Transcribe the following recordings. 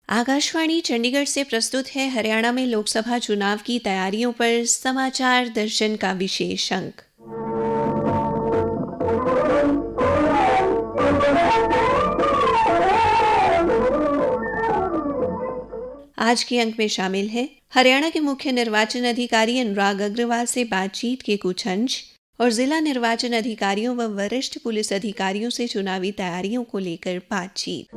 आकाशवाणी चंडीगढ़ से प्रस्तुत है हरियाणा में लोकसभा चुनाव की तैयारियों पर समाचार दर्शन का विशेष अंक। आज के अंक में शामिल है हरियाणा के मुख्य निर्वाचन अधिकारी अनुराग अग्रवाल से बातचीत के कुछ अंश और जिला निर्वाचन अधिकारियों व वरिष्ठ पुलिस अधिकारियों से चुनावी तैयारियों को लेकर बातचीत।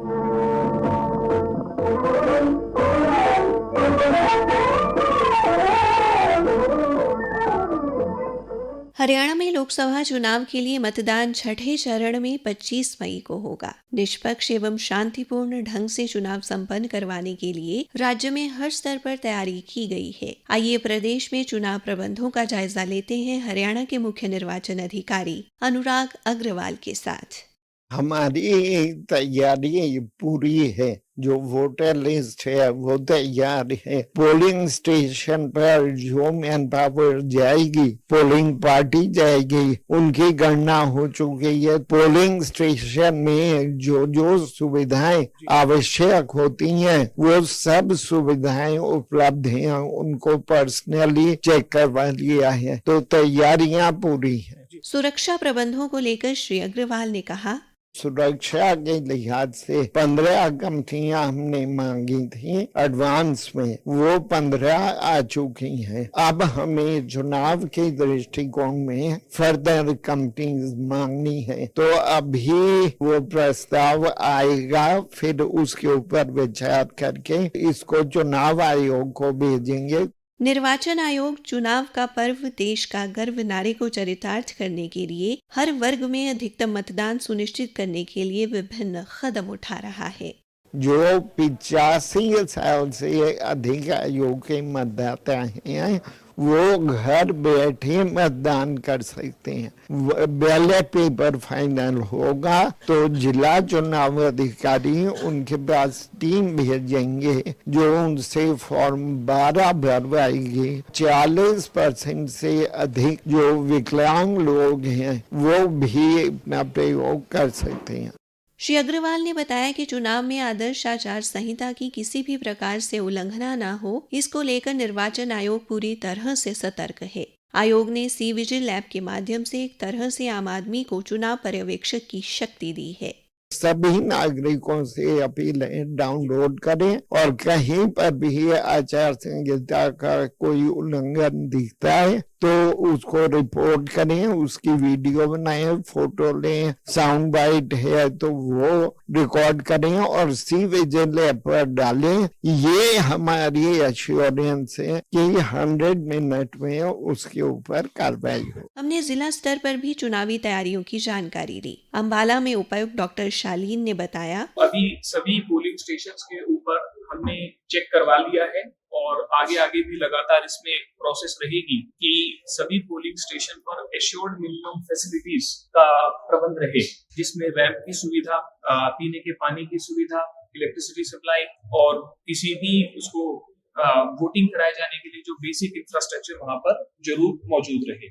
हरियाणा में लोकसभा चुनाव के लिए मतदान छठे चरण में 25 मई को होगा। निष्पक्ष एवं शांतिपूर्ण ढंग से चुनाव संपन्न करवाने के लिए राज्य में हर स्तर पर तैयारी की गई है। आइए प्रदेश में चुनाव प्रबंधों का जायजा लेते हैं हरियाणा के मुख्य निर्वाचन अधिकारी अनुराग अग्रवाल के साथ। हमारी तैयारी पूरी है। जो वोटर लिस्ट है वो तैयार है। पोलिंग स्टेशन पर जो मैन पावर जाएगी, पोलिंग पार्टी जाएगी, उनकी गणना हो चुकी है। पोलिंग स्टेशन में जो सुविधाएं आवश्यक होती हैं वो सब सुविधाएं उपलब्ध हैं। उनको पर्सनली चेक करवा लिया है, तो तैयारियां पूरी हैं। सुरक्षा प्रबंधों को लेकर श्री अग्रवाल ने कहा, सुरक्षा के लिहाज से 15 कंपनियां हमने मांगी थी एडवांस में, वो 15 आ चुकी हैं। अब हमें चुनाव के दृष्टिकोण में फर्दर कंपनीज मांगनी है, तो अभी वो प्रस्ताव आएगा, फिर उसके ऊपर विचार करके इसको चुनाव आयोग को भेजेंगे। निर्वाचन आयोग चुनाव का पर्व देश का गर्व नारे को चरितार्थ करने के लिए हर वर्ग में अधिकतम मतदान सुनिश्चित करने के लिए विभिन्न कदम उठा रहा है। जो 85 साल से अधिक आयु के मतदाता हैं वो घर बैठे मतदान कर सकते हैं। बैलेट पेपर फाइनल होगा तो जिला चुनाव अधिकारी उनके पास टीम भेजेंगे जो उनसे फॉर्म 12 भरवाएगी। 40% से अधिक जो विकलांग लोग हैं वो भी अपना प्रयोग कर सकते हैं। श्री अग्रवाल ने बताया कि चुनाव में आदर्श आचार संहिता की किसी भी प्रकार से उल्लंघना न हो, इसको लेकर निर्वाचन आयोग पूरी तरह से सतर्क है। आयोग ने सी विजिल ऐप के माध्यम से एक तरह से आम आदमी को चुनाव पर्यवेक्षक की शक्ति दी है। सभी नागरिकों से अपील है, डाउनलोड करें और कहीं पर भी आचार संहिता का कोई उल्लंघन दिखता है तो उसको रिपोर्ट करें, उसकी वीडियो बनाएं, फोटो लें, साउंड बाइट है तो वो रिकॉर्ड करें और सी विजिल ऐप पर डालें। ये हमारी एश्योरेंस है कि 100 मिनट में उसके ऊपर कार्रवाई हो। हमने जिला स्तर पर भी चुनावी तैयारियों की जानकारी ली। अम्बाला में उपायुक्त डॉक्टर शालीन ने बताया, अभी सभी पोलिंग स्टेशंस के ऊपर हमने चेक करवा लिया है और आगे भी लगातार इसमें प्रोसेस रहेगी कि सभी पोलिंग स्टेशन पर एश्योर्ड मिनिमम फैसिलिटीज का प्रबंध रहे, जिसमें रैंप की सुविधा, पीने के पानी की सुविधा, इलेक्ट्रिसिटी सप्लाई और किसी भी उसको वोटिंग कराए जाने के लिए जो बेसिक इंफ्रास्ट्रक्चर वहां पर जरूर मौजूद रहे।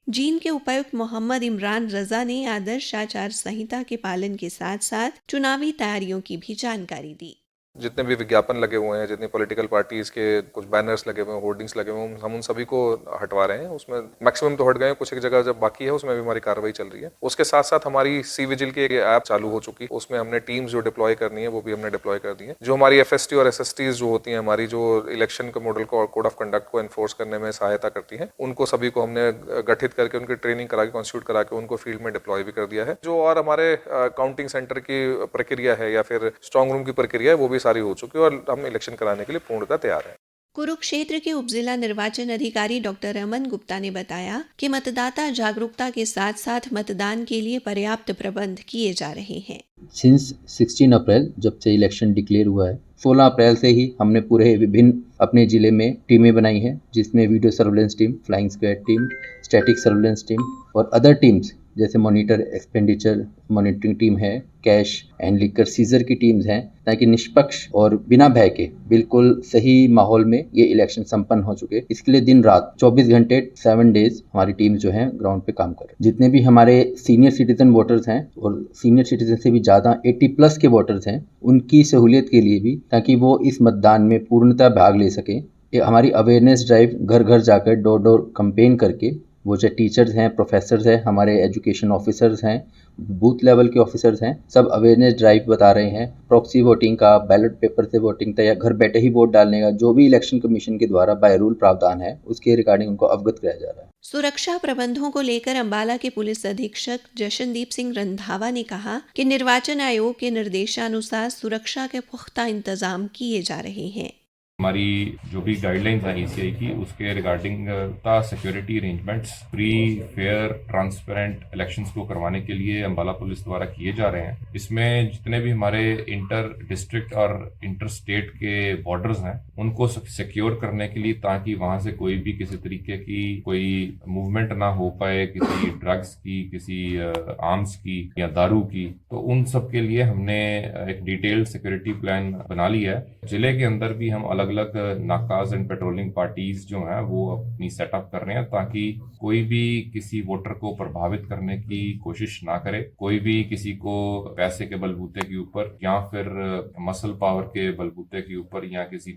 जींद के उपायुक्त मोहम्मद इमरान रजा ने आदर्श आचार संहिता के पालन के साथ साथ चुनावी तैयारियों की भी जानकारी दी। जितने भी विज्ञापन लगे हुए हैं, जितनी पॉलिटिकल पार्टीज के कुछ बैनर्स लगे हुए हैं, होर्डिंग्स लगे हुए हैं, हम उन सभी को हटवा रहे हैं। उसमें मैक्सिमम तो हट गए हैं, कुछ एक जगह जब बाकी है उसमें भी हमारी कार्रवाई चल रही है। उसके साथ साथ हमारी सी विजिल की एक ऐप चालू हो चुकी है, उसमें हमने टीम्स जो डिप्लॉय करनी है वो भी हमने डिप्लॉय कर दी है। जो हमारी FST और SSTs जो होती हैं, हमारी जो इलेक्शन के मॉडल को कोड ऑफ कंडक्ट को एनफोर्स करने में सहायता करती है, उनको सभी को हमने गठित करके उनकी ट्रेनिंग करा के, कॉन्स्टिट्यूट करा के उनको फील्ड में डिप्लॉय भी कर दिया है। जो और हमारे काउंटिंग सेंटर की प्रक्रिया है या फिर स्ट्रांग रूम की प्रक्रिया है वो भी सारी हो चुकी है और हम इलेक्शन कराने के लिए पूर्णतः तैयार हैं। कुरुक्षेत्र के उपजिला निर्वाचन अधिकारी डॉक्टर रमन गुप्ता ने बताया कि मतदाता जागरूकता के साथ साथ मतदान के लिए पर्याप्त प्रबंध किए जा रहे हैं। सिंस 16 अप्रैल जब से इलेक्शन डिक्लेयर हुआ है, 16 अप्रैल से ही हमने पूरे विभिन्न अपने जिले में टीमें बनाई हैं, जिसमें video surveillance team, flying squad team, static surveillance team और अदर टीम्स जैसे मॉनिटर एक्सपेंडिचर मॉनिटरिंग टीम है, कैश एंड लिकर सीजर की टीम्स हैं, ताकि निष्पक्ष और बिना भय के बिल्कुल सही माहौल में ये इलेक्शन संपन्न हो चुके। इसके लिए दिन रात 24 घंटे 7 डेज हमारी टीम जो है ग्राउंड पे काम कर रही है। जितने भी हमारे सीनियर सिटीजन वोटर्स हैं और सीनियर सिटीजन से भी ज़्यादा 80+ के वोटर्स हैं, उनकी सहूलियत के लिए भी, ताकि वो इस मतदान में पूर्णतः भाग ले सकें, हमारी अवेयरनेस ड्राइव घर घर जाकर डोर डोर कैंपेन करके, वो चाहे टीचर्स हैं, प्रोफेसर्स हैं, हमारे एजुकेशन ऑफिसर्स हैं, बूथ लेवल के ऑफिसर्स हैं, सब अवेयरनेस ड्राइव बता रहे हैं। प्रॉक्सी वोटिंग का, बैलेट पेपर से वोटिंग का या घर बैठे ही वोट डालने का जो भी इलेक्शन कमीशन के द्वारा बाय रूल प्रावधान है, उसके रिगार्डिंग उनको अवगत कराया जा रहा है। सुरक्षा प्रबंधों को लेकर अंबाला के पुलिस अधीक्षक जशनदीप सिंह रंधावा ने कहा कि निर्वाचन आयोग के निर्देशानुसार सुरक्षा के पुख्ता इंतजाम किए जा रहे हैं। हमारी जो भी गाइडलाइंस हैं ईसीआई की, उसके regarding security arrangements free, fair, transparent elections को करवाने के लिए अंबाला पुलिस द्वारा किए जा रहे हैं। इसमें जितने भी हमारे इंटर डिस्ट्रिक्ट और इंटर स्टेट के बॉर्डर्स हैं, उनको सिक्योर करने के लिए, ताकि वहां से कोई भी किसी तरीके की कोई मूवमेंट ना हो पाए, किसी ड्रग्स की, किसी आर्म्स की या दारू की, तो उन सब के लिए हमने एक डिटेल्ड सिक्योरिटी प्लान बना लिया है। जिले के अंदर भी हम अलग अलग नाकाज एंड पेट्रोलिंग पार्टीज जो हैं वो अपनी सेटअप कर रहे हैं, ताकि कोई भी किसी वोटर को प्रभावित करने की कोशिश ना करे, कोई भी किसी को पैसे के बलबूते के ऊपर या फिर मसल पावर के बलबूते के ऊपर या किसी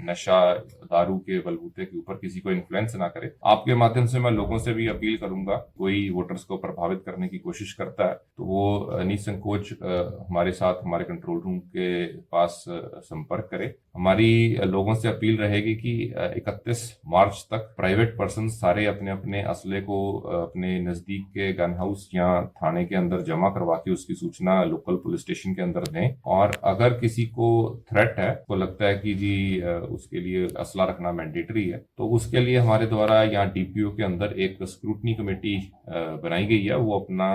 नशा दारू के बलबूते के ऊपर किसी को इन्फ्लुएंस ना करे। आपके माध्यम से मैं लोगों से भी अपील करूंगा, कोई वोटर्स को प्रभावित करने की कोशिश करता है तो वो निसंकोच हमारे साथ हमारे कंट्रोल रूम के पास संपर्क करे। हमारी लोगों से अपील रहेगी कि 31 मार्च तक प्राइवेट पर्सन सारे अपने अपने असले को अपने नजदीक के गन हाउस या थाने के अंदर जमा करवा के उसकी सूचना लोकल पुलिस स्टेशन के अंदर दें। और अगर किसी को थ्रेट है, को लगता है कि जी उसके लिए असला रखना मैंडेटरी है, तो उसके लिए हमारे द्वारा यहाँ डीपीओ के अंदर एक स्क्रूटनी कमेटी बनाई गई है। वो अपना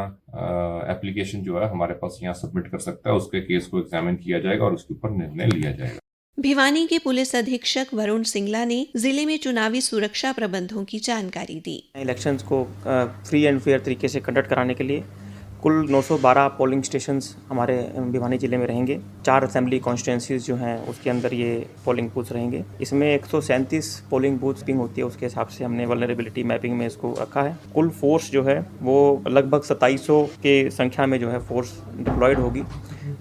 एप्लीकेशन जो है हमारे पास यहाँ सबमिट कर सकता है, उसके केस को एग्जामिन किया जाएगा और उसके ऊपर निर्णय लिया जाएगा। भिवानी के पुलिस अधीक्षक वरुण सिंगला ने जिले में चुनावी सुरक्षा प्रबंधों की जानकारी दी। इलेक्शंस को फ्री एंड फेयर तरीके से कंडक्ट कराने के लिए कुल 912 पोलिंग स्टेशंस हमारे भिवानी ज़िले में रहेंगे। 4 असेंबली कॉन्स्टिट्यूंसीज जो हैं उसके अंदर ये पोलिंग बूथ्स रहेंगे। इसमें 137 पोलिंग बूथ्स पिंग होती है, उसके हिसाब से हमने वल्नरेबिलिटी मैपिंग में इसको रखा है। कुल फोर्स जो है वो लगभग 2700 के संख्या में जो है फोर्स डिप्लॉयड होगी।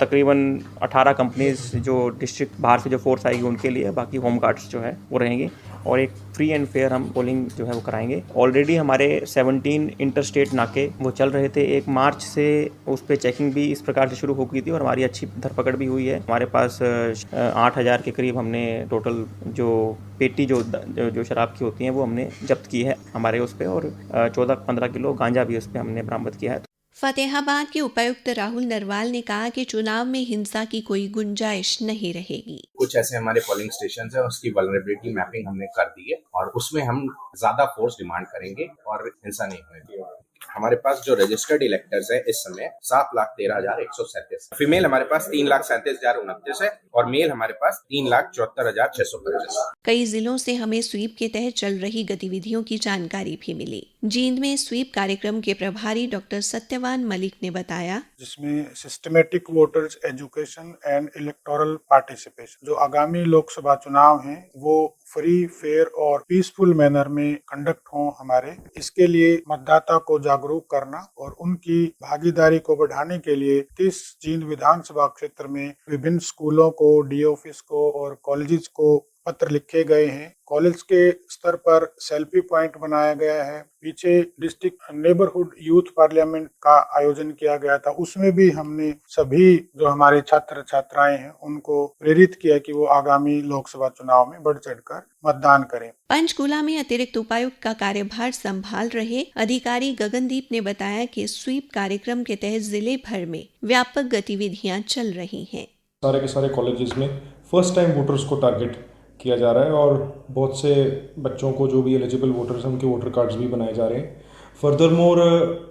तकरीबन 18 कंपनीज जो डिस्ट्रिक्ट बाहर से जो फोर्स आएगी उनके लिए, बाकी होम गार्ड्स जो है वो रहेंगे और एक फ्री एंड फेयर हम पोलिंग जो है वो कराएंगे। ऑलरेडी हमारे 17 इंटरस्टेट नाके वो चल रहे थे। 1 मार्च से उस पर चेकिंग भी इस प्रकार से शुरू हो गई थी और हमारी अच्छी धरपकड़ भी हुई है। हमारे पास 8000 के करीब हमने टोटल जो पेटी जो शराब की होती हैं वो हमने जब्त की है हमारे उस पर, और 14-15 किलो गांजा भी उस पर हमने बरामद किया है। फतेहाबाद के उपायुक्त राहुल नरवाल ने कहा कि चुनाव में हिंसा की कोई गुंजाइश नहीं रहेगी। कुछ ऐसे हमारे पोलिंग स्टेशन है, उसकी वल्नरेबिलिटी मैपिंग हमने कर दी है और उसमें हम ज्यादा फोर्स डिमांड करेंगे और हिंसा नहीं होगी। हमारे पास जो रजिस्टर्ड इलेक्टर्स है इस समय 7,13,137, फीमेल हमारे पास 3,37,029 है और मेल हमारे पास 3,74,625। कई जिलों से हमें स्वीप के तहत चल रही गतिविधियों की जानकारी भी मिली। जींद में स्वीप कार्यक्रम के प्रभारी डॉक्टर सत्यवान मलिक ने बताया, जिसमें systematic voters education and electoral participation, जो आगामी लोकसभा चुनाव हैं वो फ्री, फेयर और पीसफुल मैनर में कंडक्ट हों हमारे। इसके लिए मतदाता को जागरूक करना और उनकी भागीदारी को बढ़ाने के लिए 30 जींद विधानसभा क्षेत्र में विभिन्न स्कूलों को, डी ऑफिस को और कॉलेजेस को पत्र लिखे गए हैं। कॉलेज के स्तर पर सेल्फी पॉइंट बनाया गया है। पीछे डिस्ट्रिक्ट नेबरहुड यूथ पार्लियामेंट का आयोजन किया गया था, उसमें भी हमने सभी जो हमारे छात्र छात्राएं हैं उनको प्रेरित किया कि वो आगामी लोकसभा चुनाव में बढ़ चढ़कर मतदान करें। पंचकूला में अतिरिक्त उपायुक्त का कार्यभार संभाल रहे अधिकारी गगनदीप ने बताया कि स्वीप कार्यक्रम के तहत जिले भर में व्यापक गतिविधियां चल रही हैं। सारे के सारे कॉलेजेस में फर्स्ट टाइम वोटर्स को टारगेट किया जा रहा है और बहुत से बच्चों को जो भी एलिजिबल वोटर्स हैं उनके वोटर कार्ड्स भी बनाए जा रहे हैं। फर्दर मोर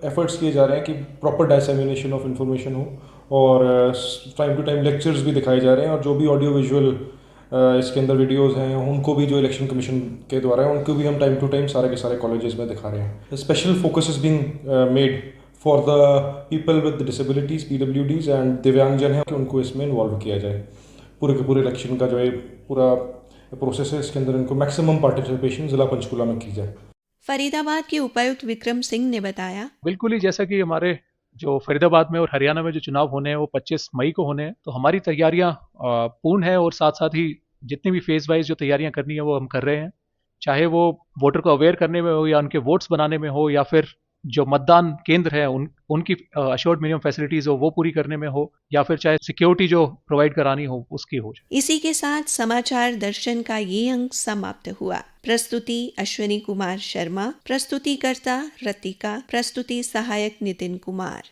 एफर्ट्स किए जा रहे हैं कि प्रॉपर डिसेमिनेशन ऑफ इंफॉर्मेशन हो और टाइम टू टाइम लेक्चर्स भी दिखाए जा रहे हैं और जो भी ऑडियो विजुअल इसके अंदर वीडियोस हैं उनको भी जो इलेक्शन कमीशन के द्वारा है उनको भी हम टाइम टू टाइम सारे के सारे कॉलेजेस में दिखा रहे हैं। Special focus is being made for the people with disabilities PWDs and दिव्यांगजन है कि उनको इसमें इन्वॉल्व किया जाए। पूरे के पूरे इलेक्शन का जो है पूरा प्रोसेस है, इसके अंदर इनको मैक्सिमम पार्टिसिपेशन ज़िला पंचकुला में की जाए। फरीदाबाद के उपायुक्त विक्रम सिंह ने बताया, बिल्कुल ही जैसा कि हमारे जो फरीदाबाद में और हरियाणा में जो चुनाव होने हैं वो 25 मई को होने हैं, तो हमारी तैयारियां पूर्ण है और साथ साथ ही जितनी भी फेज वाइज जो तैयारियां करनी है वो हम कर रहे हैं, चाहे वो वोटर को अवेयर करने में हो या उनके वोट्स बनाने में हो या फिर जो मतदान केंद्र है उनकी अश्योर्ड मिनिमम फैसिलिटीज हो वो पूरी करने में हो या फिर चाहे सिक्योरिटी जो प्रोवाइड करानी हो उसकी हो। इसी के साथ समाचार दर्शन का ये अंक समाप्त हुआ। प्रस्तुति अश्विनी कुमार शर्मा, प्रस्तुतिकर्ता रतिका, प्रस्तुति सहायक नितिन कुमार।